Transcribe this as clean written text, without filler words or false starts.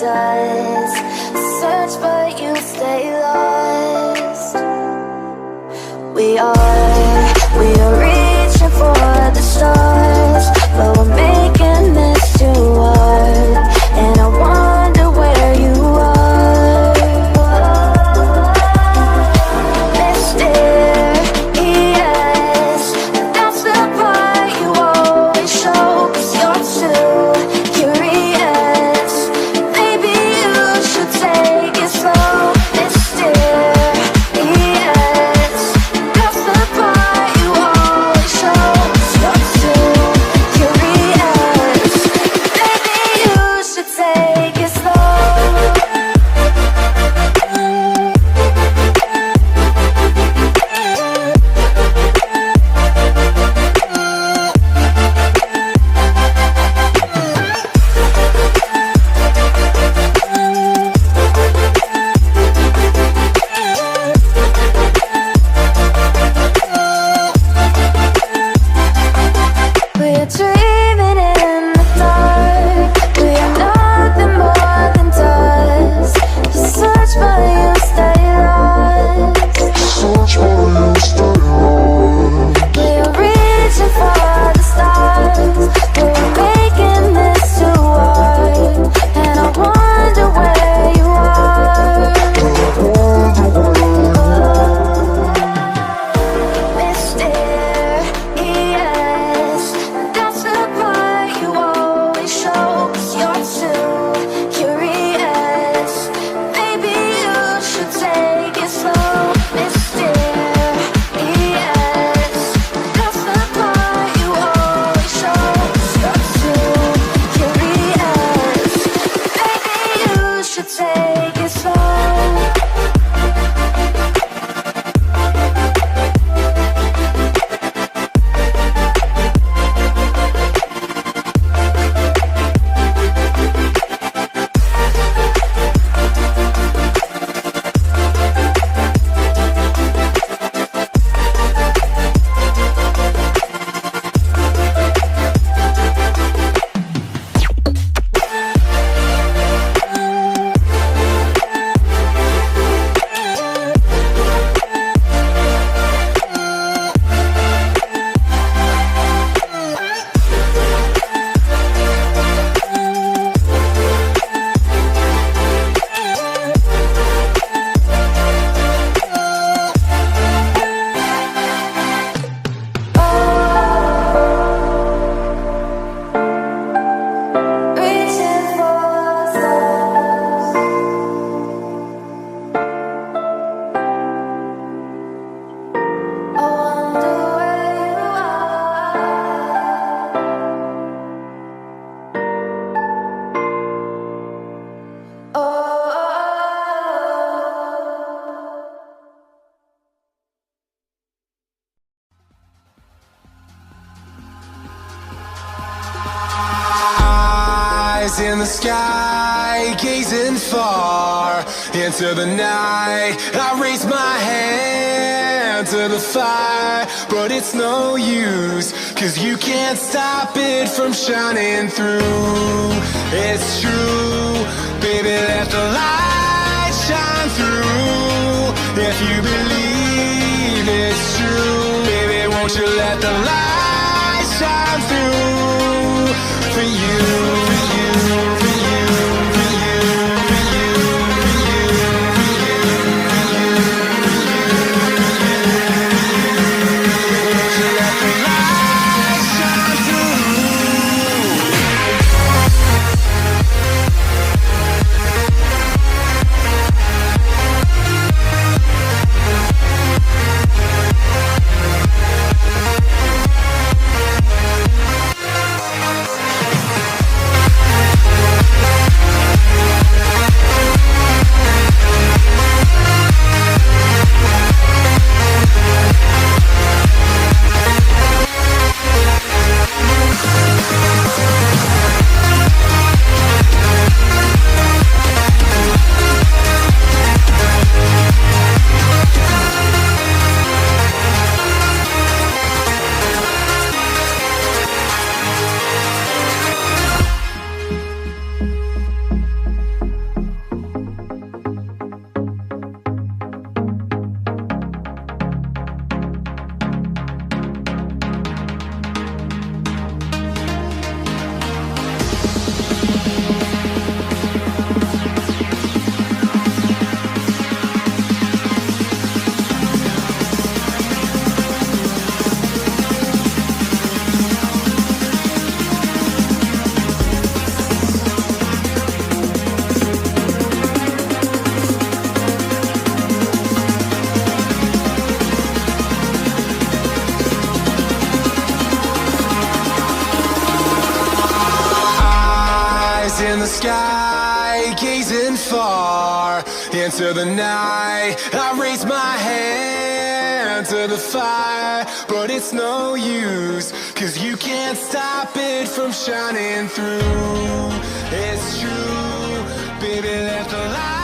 dust. Search but you stay lost. We are reaching for the stars, but we're making this too hard. And I wonder where you are, mysterious. That's the part you always show, 'cause you're too curious. Maybe you should sky, gazing far into the night. I raise my hand to the fire, but it's no use, 'cause you can't stop it from shining through. It's true, baby, let the light shine through. If you believe it's true, baby, won't you let the light shine through for you, for you, for you, for you, for you, for you, for you, for you, won't you let the light shine through? In the sky, gazing far into the night. I raise my hand to the fire, but it's no use, 'cause you can't stop it from shining through. It's true, baby, let the light